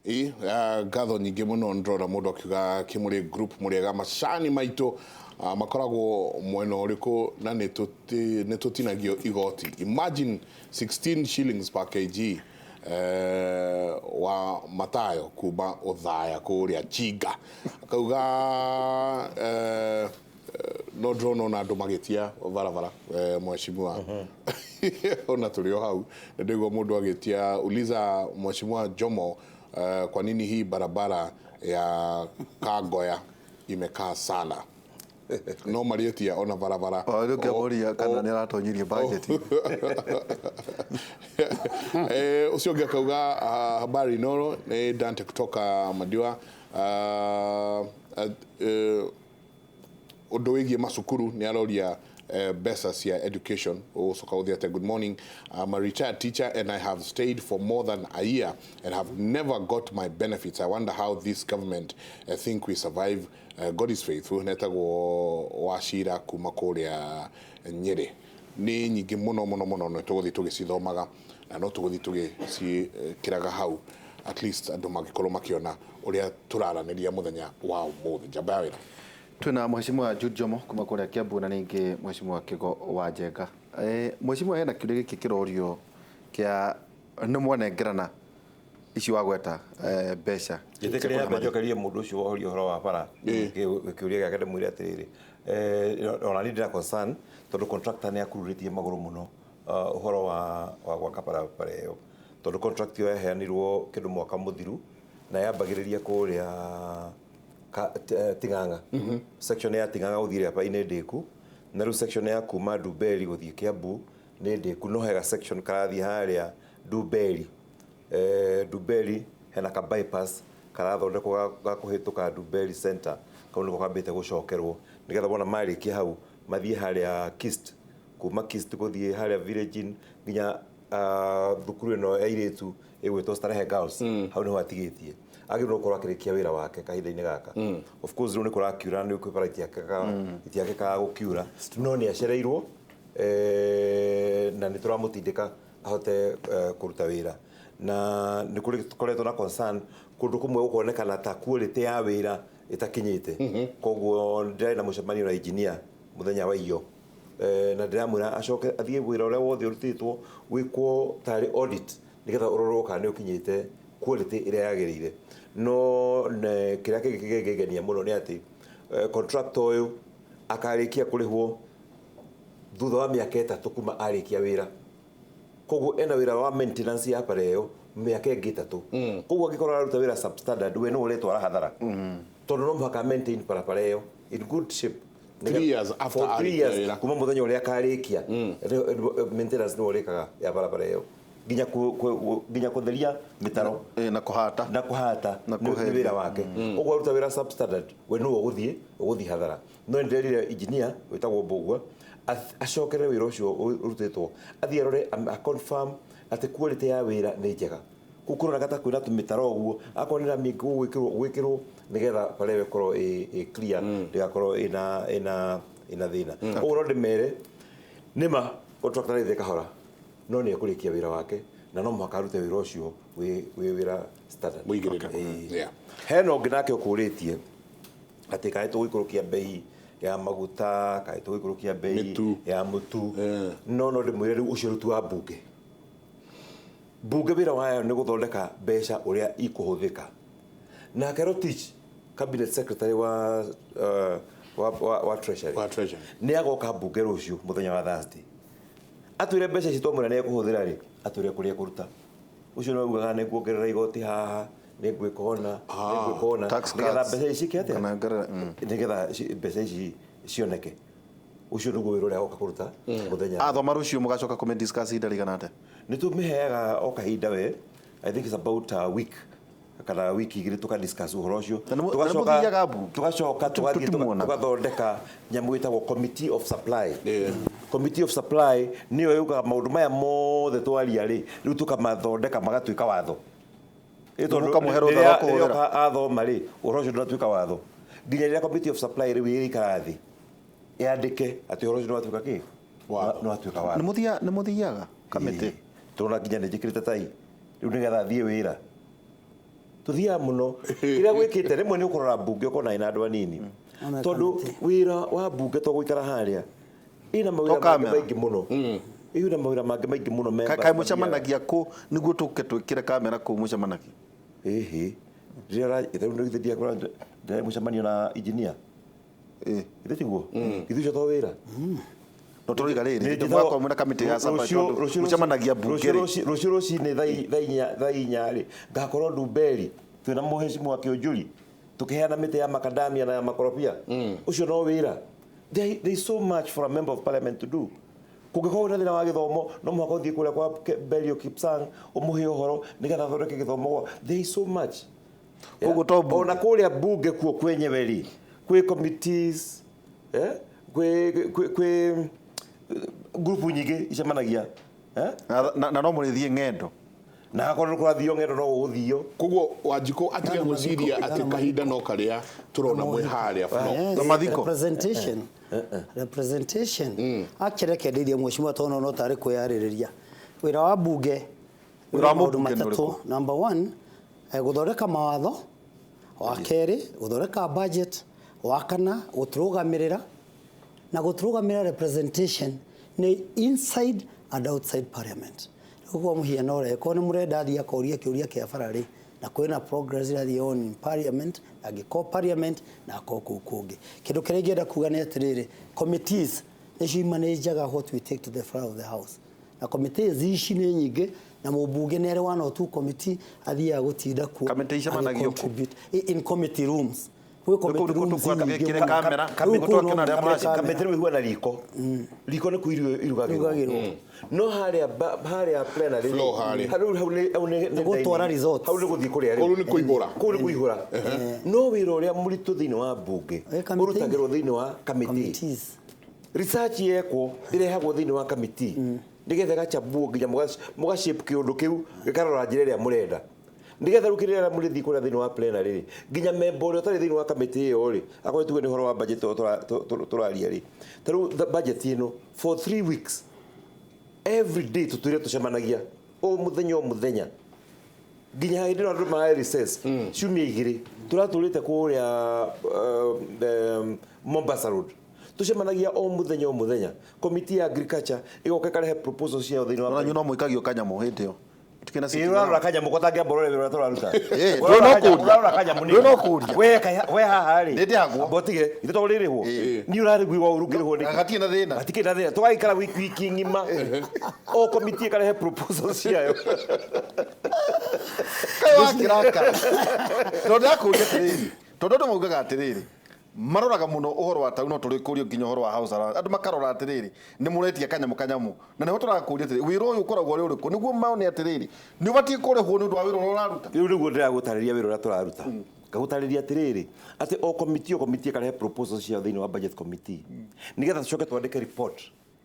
Ngatho nyingĩ mũno ndĩrona mũndũ akiuga kĩmũrĩ group mũrĩega macani maitũ makoragwo mwena ũrĩkũ na nĩ tũtinagio igoti. Imagine 16 shillings per kg wa Matayo kuma Othaya kũrĩa Chinga. Akauga no drone ona andũ magĩtia barabara mheshimiwa ona tũrĩ o hau ndio mũndũ agĩtia uliza mheshimiwa Jomo kwa nini hii barabara ya Kagoya imekaa sana. No marietia ona barabara ndio kĩamoria kana nĩ aratonyirie budget ucio ũngĩ akauga habari noro nĩ Dante kutoka Madiwa. Ũndũ wĩgiĩ macukuru nĩ aroria mbeca cia education. Ucoka ũthiĩte good morning. I'm a retired teacher and I have stayed for more than a year and have never got my benefits. I wonder how this government think we survive. God is faithful. Netagwo Wachira kuma kũrĩa Nyeri. Nĩ nyingĩ mũno no tũgũthiĩ tũgĩcithomaga na no tũgũthiĩ tũgĩcikĩraga hau at least andũ magĩkorwo makĩona ũrĩa tũraranĩria mũthenya wa ũmũthĩ. Njamba ya wĩra. Twina mheshimiwa Jude Jomo kuma kũrĩa Kiambu na ningĩ mheshimiwa Kigo wa Njenga. Mheshimiwa hena kĩũria gĩkĩ kĩrorio kĩa nĩ mwanengerana ici wa gweta mbeca. Gĩtĩkĩrĩa mbejokerie mũndũ ũcio worio ũhoro wa bara kĩũria gĩake ndĩmwĩre atĩrĩrĩ ona nĩ ndĩra concern tondũ contractor nĩ akururĩtie magũrũ mũno ũhoro wa gwaka barabara ĩyo tondũ contract ĩyo yaheanirwo kĩndũ mwaka mũthiru na yambagĩrĩria kũrĩa Ting'ang'a. Section ya Ting'ang'a gũthiĩ hapa-inĩ ndĩku na rĩu section ya kuma Ndumberi gũthiĩ Kiambu nĩ ndĩku no hega section karathiĩ harĩa Ndumberi Ndumberi hena ka bypass karathondekwo ga kũhĩtũka Ndumberi center kau nĩko kambĩte gũcokerwo nĩgetha bona marĩkia hau mathiĩ harĩa Kist kuma Kist gũthiĩ harĩa village nginya thukuru ĩno ya airĩtu ĩgwĩtwo Starehe Girls hau nĩho atigĩtie agĩrwo gũkorwo akĩrĩkia wĩra wake kahinda-inĩ gaka. Of course rĩu nĩ kũrakiura nĩ kwĩbara itiakĩkaga gũkiura no nĩ acereirwo na nĩ tũramũtindĩka ahote kũruta wĩra na nĩ koretwo na concern kũndũ kũmwe gũkonekana ta quality ya wĩra ĩtakinyĩte koguo ndĩrarĩ na mũcemanio na engineer mũthenya wa iyo na ndĩramwĩra acoke athiĩ wĩra ũrĩa wothe ũrutĩtwo wĩkwo tarĩ audit nĩgetha ũrorwo kana nĩ ũkinyĩte quality ĩrĩa yagĩrĩire no kĩrĩa kĩngĩgenia mũno nĩ atĩ contractor ũyũ akarĩkia kũrĩhwo thutha wa mĩaka 3 kuma arĩkia wĩra koguo ena wĩra wa maintenance ya bara ĩyo mĩaka ĩngĩ 3 koguo angĩkorwo araruta wĩra substandard we no ũrĩtwara hathara tondũ no mũhaka maintain bara ĩyo in good shape 3 years after 3 years kuma mũthenya ũrĩa akarĩkia maintenance nĩ ũrĩkaga ya bara ĩyo nginya kũtheria mĩtaro na kũhata nĩ wĩra wake ũguo aruta wĩra substandard we no ũgũthiĩ hathara no nĩndĩrerire engineer wĩtagwo Mbũgua acokerere wĩra ũcio ũrutĩtwo athiĩ arore a confirm atĩ quality ya wĩra nĩ njega kũkũrora gata kwĩna tũmĩtaro ũguo akorwo nĩ mĩingĩ gwĩkĩrwo nĩgetha bara ĩyo ĩkorwo ĩ clear ndĩgakorwo ĩna thĩna ũguo no ndĩmere nĩma contractor nĩ kahora no nĩ ekũrĩkia wĩra wake na no mũhaka arute wĩra ũcio wĩ wĩra standard hena ũngĩ nake ũkũrĩtie atĩ kaĩ tũgũikũrũkia bei ya maguta kaĩ tũgũikũrũkia bei ya mũtu no ndĩmwĩre rĩu ũcio rutu wa mbunge wĩra wayo nĩ gũthondeka mbeca ũrĩa ikũhũthĩka nake Rotich cabinet secretary wa treasury nĩ agoka mbunge rũciũ mũthenya wa Thursday atwĩre mbeca ici twamwĩra nĩ ekũhũthĩra rĩ atwĩre kũrĩa kũruta ũcio no ugaga nĩ kuongerera igoti haha nĩ gwĩkona nĩgetha mbeca ici kĩate nĩgetha mbeca ici cioneke ucio nĩguo wĩra ũrĩa agoka kũruta mũthenya athoma rũciũ mũgacoka kũmĩ discuss ihinda rĩigana atĩa nĩ tũmĩheaga o kahinda we I think it's about a week kana wiki igĩrĩ tũka discuss ũhoro ũcio tũgacoka tũgathondeka nyamũ ĩtagwo committee of supply committee of supply nĩyo yugaga maũndũ maya mothe twaria rĩ rĩu tũkamathondeka magatuĩka watho rĩrĩa athoma rĩ ũhoro ũcio ndũratuĩka watho nginya rĩrĩa committee of supply rĩu ĩrĩikara thĩ yandĩke atĩ ũhoro ũcio ndũratuĩka kĩ ndũratuĩka watho nĩ mũthiaga kamĩtĩ tũrona nginya nĩ njĩkĩrĩte tai rĩu nĩgetha thiĩ wĩra tuthia muno ira gwikite rimwe ni ukorora bunge ukona ina andu anini tondu wira wa bunge to guikara haria ina mawira maingi muno iyo na mawira maingi muno members kai mucemanagia ku niguo tuke twikire kamera ku mucemanagia rira ithu ndio ithidia kwa mucemanio na engineer ithu tiguo ithu to wira no turiga riri ndumwa kwa kamiti ya support mucemanagia bunge ruciruci ni thainya ri ngakorwo Ndumberi twina muhecimu wa Kĩũnjũri tukiheana miti ya makadamia na makorobia ucio no wira there is so much for a member of parliament to do kugikorwo na thina wa githomo no mwaka uthie kuria kwa Belio Kipsang umuhe uhoro nigetha thondeke githomo there is so much koguo to ona kuria bunge kuo kwenyewe ri kwi committees kwi grupu nyingi icemanagia na no murithie ng'endo na akorwo kurathio ng'endo no uthio koguo Wanjikũ atiga gwiciria ati kahinda no karia turona mwe haria no mathiko representation akireke ndirie mheshimiwa tono no tari kwiyaririria wira wa bunge wira wa matatu number 1 guthoreka mawatho wa keri guthoreka budget wa kana guturugamirira na guturugamirira representation ni inside and outside parliament kwa muhiano ore ko ni murenda thia koria kiuria kia farari na kwina progress irathi on in parliament na giko parliament na ko kungi kindu kire ngenda kuga ni atiriri committees ni manager what we take to the front of the house na committees ici ni nyingi na mubunge ni ari one or two committee athia gutinda ku committee managio in committee rooms we committee rooms kire kamera committee we na riko ni kuirio irugagirwo no haria plenary hau ni gutwara results hau ni guthii kuria ru ni kuihura no wira uria muritu thini wa bunge urutagirwo thini wa committees research yeko irehagwo thini wa committee ndigetha gachambuo nginya mugashape kiundu kiu gikarora njira iria murenda ndigetha rukirira murithi kuria thini wa plenary nginya member uria tari thini wa committee iyo ri akorwo tuge ni horo wa budget turaria ri taru budget ino for 3 weeks every day tutuire tucemanagia o muthenya nginya hindi no andu ma recess ciumia igiri turaturite kuria Mombasa Road tucemanagia o muthenya committee ya agriculture igoka karehe proposals cia thini wa no muikagio kanyamu hindi yo tukena sisi ira kanyamu kotangia borore wira turaruta no kuria we haha ri ndi agwo botige ito ririhwo ni urarigwa urugirwo ni gatie na thina tugaikara wiki ngima o committee karehe proposals ciayo kiraka ndakuria tiriri tondu maugaga atiriri maroraga muno uhoro wa tauna turi kurio nginya uhoro wa house andu makarora atiriri ni muretia kanyamu na ne hotora kuria atiriri wira uyu koragwo ri uriku niguo maone atiriri ni ubati kurehwo ni undu wa wira uraruta riu niguo ndiragutariria wira uria turaruta ngagutariria atiriri ati o committee karehe proposals cia thini wa budget committee nigetha tucoke twandike report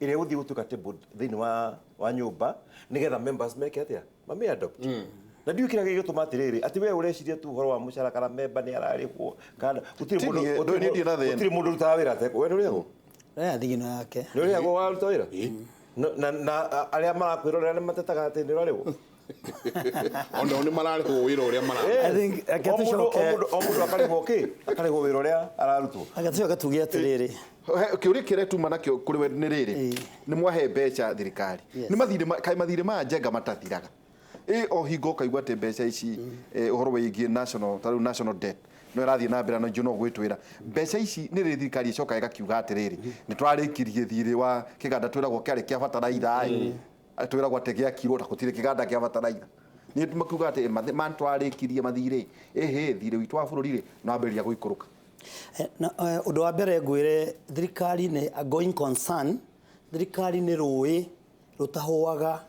iria guthii gutuka table thini wa nyumba nigetha members meke atia mame adopt na ndiu kira gigituma atiriri ati we ureciria tu horo wa mucara kana member ni ararihwo kana utiri mundu ruta wira teko we nuriago thigino yake nuriago wa ruta wira na aria marakwirorera ni matetaga ati ni rorego ondo ni mararihwo wira uria mara I think akatucoke omundu akarihwo wira uria ararutwo akatucoka tugia atiriri kiuri kiretuma nakio kuri we ni riri ni mwahe mbeca thirikari ni mathire ma njenga matathiraga o hingo kaigwa te mbeca ici uhoro wigie national debt no irathie na mbere no juno gwitwira mbeca ici ni thirikari icoka igakiuga atiriri ni twarikirie thire wa kiganda twiragwo kiari kia bataraitha twiragwo ategia kiro ta gutire kiganda kia bataraitha ni makuga ati man twarikirie mathire thire witu wa bururi no amberia guikuruka undu wa mbere ngwire thirikari ni a going concern thirikari ni rui rutahuaga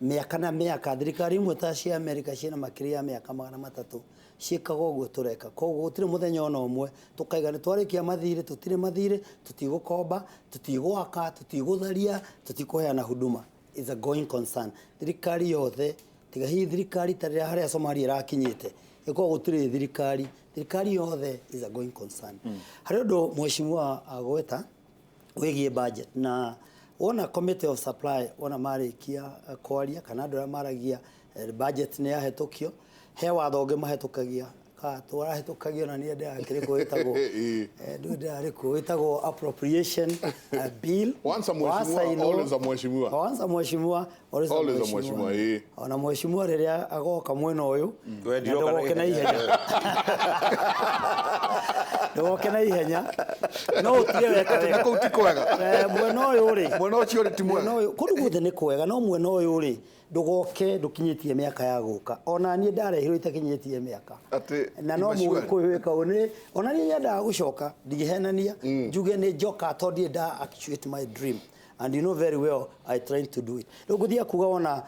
miaka na miaka thirikari imwe ta cia America ciina makiria miaka 300 ciikaga uguo tureka koguo gutire muthenya ona umwe tukaiga ni twarikia mathire tutire mathire tutigukomba tutigwaka tutigutharia tutikuheana huduma is a going concern thirikari yothe tiga hi thirikari tarira haria Somalia irakinyite iko gutire thirikari yothe is a going concern hari undu mheshimiwa agweta wigie budget na wona committee of supply wona marikia kwaria kana andũ arĩa maragia budget nĩ yahetũkio he watho ũngĩ mahetokagia ka tũrahetũkagio na niĩ ndĩrakĩrĩ kwĩtagwo ndĩrakĩrĩ kwĩtagwo appropriation bill once a mheshimiwa always a mheshimiwa once a mheshimiwa always a mheshimiwa ona mheshimiwa rĩrĩa agoka mwena ũyũ ndogoke na ihenya ndogoke na ihenya no ũtige weka kũu ti kwega mwena ũyũ rĩ mwena ũcio rĩ ti mwega kũndũ guothe nĩ kwega no mwena ũyũ rĩ ndugoke ndukinyĩtie mĩaka ya gũka ona niĩ ndarehirwo itakinyĩtie mĩaka na no mũgĩkũyũĩka ũnĩ ona niĩ nyendaga gũcoka ndigĩhenania njuge nĩ njoka tondũ nda actuate my dream and you know very well I tried to do it rĩu ngũthiĩ kuga ona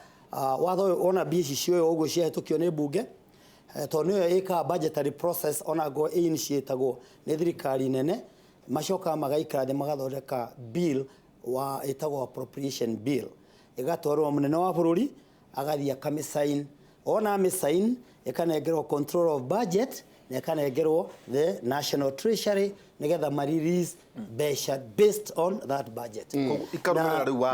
watho ona bici cio ũguo ciahetũkio nĩ mbunge tondũ nĩyo ĩkaga budgetary process ona go initiatagwo nĩ thirikari nene macoka magaikara thĩ magathondeka bill wa ĩtagwo appropriation bill igatwarwo munene wa bururi agathia kamisign ona misign ikanengerwo control of budget na ikanengerwo the national treasury nigetha marelease besha based on that budget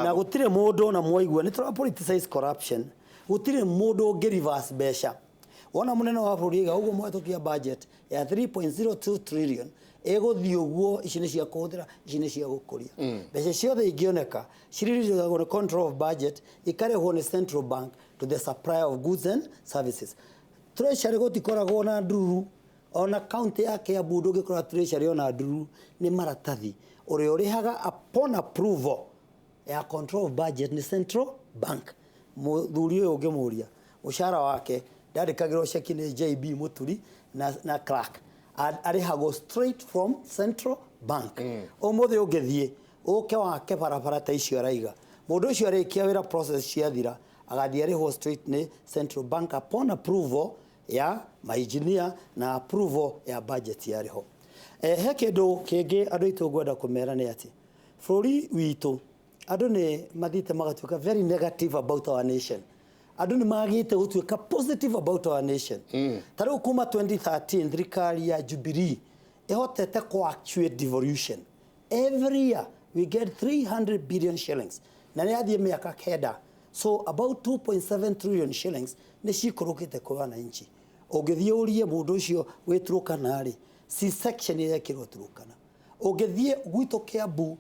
na gutire mundu na mwaigua ni twa politicize corruption gutire mundu ngi reverse besha ona munene wa bururi ga uguo mwetokia budget ya 3.02 trillion egothii uguo ici ni cia kuhuthira ici ni cia gukuria mbeca ciothe ingioneka ciririgagwo ni control of budget ikarehwo ni central bank to the supply of goods and services treasury gutikoragwo na nduru ona county ya Kiambu ndungikora treasury ona nduru ni maratathi uria urihaga upon approval ya control of budget ni central bank muthuri uyu ungimuria mushara wake ndarikagirwo ceki ni JB Muturi na clerk arihagwo straight from central bank omothe ungithie uke wake barabara ta icio araiga mundu ucio arikia wira process ciathira agathie arihwo straight ni central bank upon approval ya engineer na approval ya budget yariho he kindu kingi andu itu ngwenda kumera ni ati bũrũri witũ andu ni mathite magatuika very negative about our nation andu ni magite gutuika positive about our nation tariu kuma 2013 thirikari ya Jubilee ihotete ku actuate devolution every year we get 300 billion shillings na ni athie miaka kenda so about 2.7 trillion shillings ni cikurukite kwa wananchi ungithie urie mundu ucio witurukana ri C section ya kiro turukana ungithie gwito Kiambu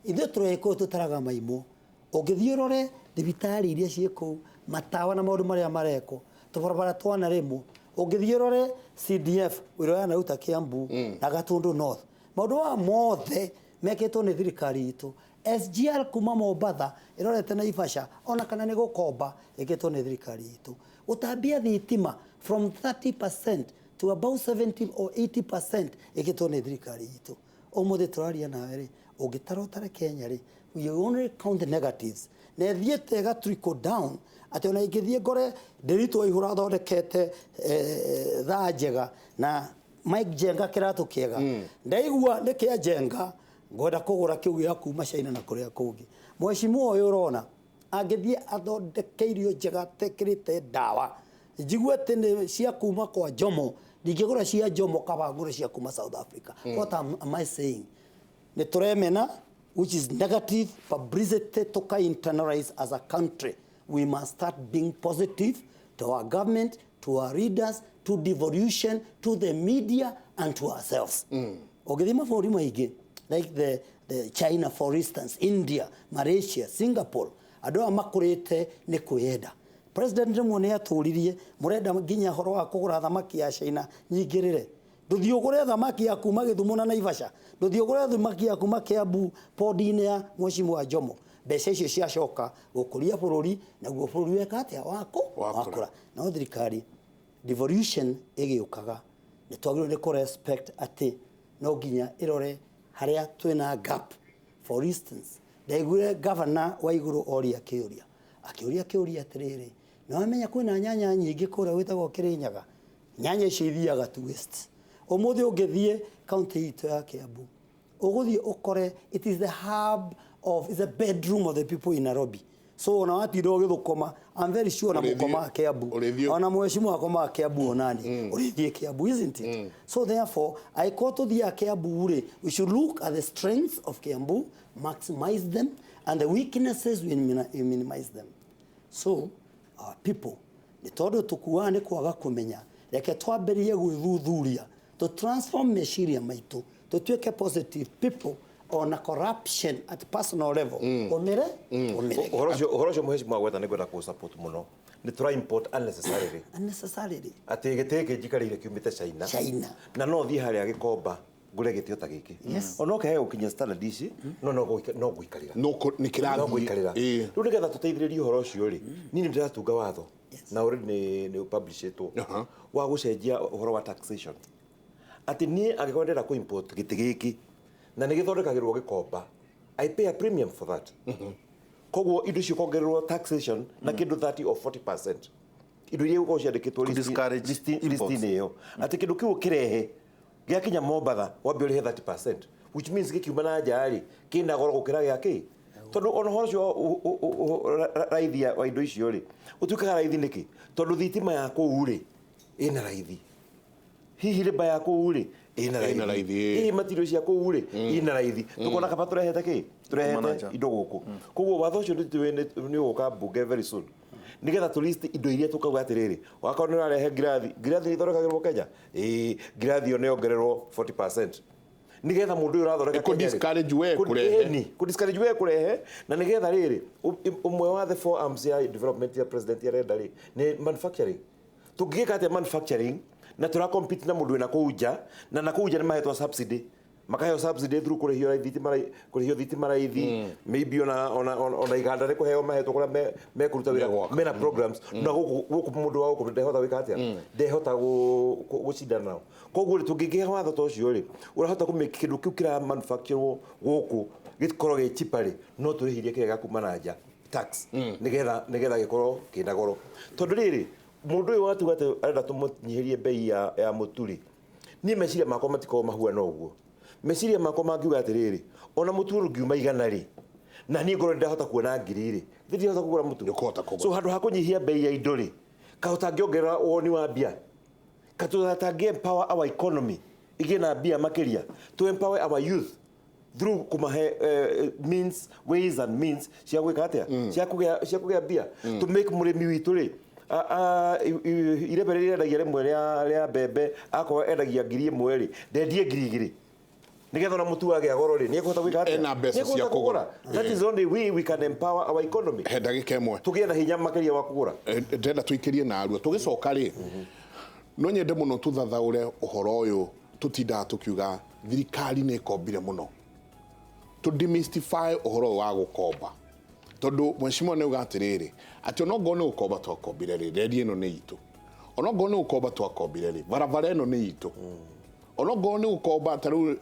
ithe tureko tutaraga maimo ungithie rore thibitari iria cieko matawa na maundu maria mareko tubarabara twana remo ungithie rore CDF wiroya na uta Kiambu na Gatundu North maundu wa mothe meketwo ni thirikari itu SGR kuma Mombatha irorete na Ibasha ona kana ni gukomba iketwo ni thirikari itu utambia thitima from 30% to about 70 or 80% iketwo ni thirikari itu omothe turaria nawe ri ungitarotara Kenya ri we only count the negatives na thiete ga trickle down ati ona ingithie ngore ndirito ihura thondekete thaa njega na Mike Jenga kiratu kiega ndaigua nikia Jenga ngoda kugura kiu ya kuma China na kuria kungi mheshimiwa uyu urona angithie athondekeirio njega tekirite dawa njiguete ni cia kuma kwa Jomo ndingigura cia Jomo kabagura cia kuma South Africa what am I saying ni turemena which is negative publicity to internalize as a country we must start being positive to our government to our leaders to devolution to the media and to ourselves ogithima bũrũri maingĩ like the China for instance India Malaysia Singapore andũ makurite ni kwenda president Mwone aturirie murenda nginya horo wa kugura thamaki ya China nyingirire nduthiugure thamaki ya kuma Githumo na Naivasha nduthiugure thamaki ya kuma Kiambu podi-inĩ ya mheshimiwa Jomo mbeca icio ciacoka gukuria bũrũri naguo bũrũri weka atia wakura na thirikari devolution igiukaga ni twagirwo ni ku respect ati no nginya irore haria twina gap for instance ndaigure governor wa iguru oria kiuria atiriri na wamenya kwina nyanya nyingi kuria witagwo Kirinyaga nyanya icio ithiaga to waste omothe ungithie county itu ya Kiambu uguthie ukore it is the hub of is a bedroom of the people in Nairobi so ona watindo githukoma I'm very sure na mukoma Kiambu ona mheshimiwa akoma Kiambu onani urithie Kiambu isn't it so therefore I call to the Kiambu we should look at the strengths of Kiambu maximize them and the weaknesses we minimize them. So our people ni todo tukuwa ni kwaga kumenya reke twambĩrĩrie gwĩthuthuria to transform meciria maitũ tutuĩke positive people on a corruption at personal level umire uhoro ucio muheshimiwa gweta ni gweta ku support muno ni try import unnecessarily ati giteke jikarire kiumite China na no thi haria gikomba ngure gitio ta giki ono ke ukinya standard ici no guikarira no ni kirathi riu nigetha tuteithiririe uhoro ucio ri nini ndiratunga watho na already ni publish etwo wa gucenjia uhoro wa taxation ati ni agikwendera ku import giti giki na nĩ gĩthondekagĩrwo gĩkomba I pay a premium for that koguo indo icio kongererwo taxation na kĩndũ 30 or 40% indo iria gũkorwo ciandĩkĩtwo list-inĩ ĩyo atĩ kĩndũ kĩu kĩrehe gĩakinya Mombatha wambe ũrĩhe 30%, which means gĩkiuma na nja rĩ kĩna goro gũkĩra gĩakĩ tondũ ona horo cio raithia wa indo icio rĩ ũtuĩkaga raithi nĩkĩ tondũ thitima ya kũu rĩ ĩna raithi hihi rĩmba ya kũu rĩ ina raithi matiro cia kũu rĩ ina raithi tukona kaba turehete kĩ turehete indo gũkũ koguo watho ũcio nĩ ũgũka bunge very soon nigetha tu list indo iria tukauga atiriri wakao nĩ ũrarehe ngirathi ithondekagĩrwo Kenya ngirathi ĩyo nĩ ongererwo 40% nigetha mũndũ ũyũ ũrathondeka ku discourage we kurehe na nigetha rĩrĩ umwe wa the four arms ya development ya president arenda rĩ nĩ manufacturing tungĩka atĩa manufacturing na tura compete na mundu na kuja na kuja ni mahetwa subsidy makaheo subsidy through kurihio thitima raithi maybe ona iganda ni kuheo mahetwa kuria mekuruta wira mena programs na guku mundu wa guku ndehota wika atia ndehota gucindana nao koguo tungĩgĩa watho ta ũcio rĩ urahota kumake kindu kiu kira manufacture guku gikorwo gi cheaper no turihirie kĩrĩa kuma na nja tax nigetha gikorwo kina goro tondu rĩrĩ mundu uyu watuga ati arenda tumunyihirie bei ya muturi ni meciria makwa matiko mahuana uguo meciria makwa mangiuga atiriri ona muturu ngiuma igana ri na ni ngoro ndahota kuona ngiri ri ndihota kugura muturu so handu ha kunyihia bei ya indo ri kahota ngiongerera woni wa bia katutata empower our economy igina bia makiria to empower our youth through kumahe ways and means cia gwika atia cia kugea bia to make murimi witu ri ireberera ndagia rimwe ria mbembe akwa endagia ngiri ĩmwe ri ndendie ngiri igĩrĩ nigetha na mutu wage agoro ri ni kuhota gwika ena mbeca cia kugura that is only we can empower our economy he ndagika ĩmwe tugie na hinya makiria wa kugura ndenda tuikirie na arua tugicoka ri no nyende muno tuthathaure uhoro uyu tutindaga tukiuga thirikari ni ikombire muno to demystify uhoro wa gukomba tondu mheshimiwa ni uga atiriri ati ono ngone ukomba twakombire ri rendi ino ni itu ono ngone ukomba twakombire ri barabara ino ni itu ono ngone ukomba taru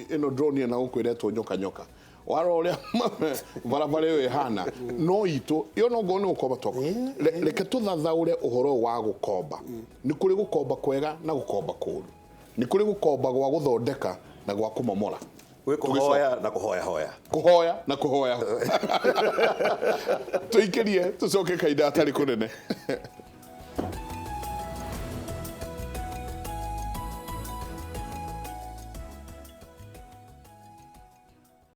ino drone na ukwiretwo nyoka waroria barabara iyo ihana no itu iyo no ngone ukomba twakombire reke tuthathaure uhoro wa gukomba ni kuri gukomba kwega na gukomba kuru ni kuri gukomba gwa guthondeka na gwa kumomora kuhoya na kuhoya tuikirie tucoke kaida atari kunene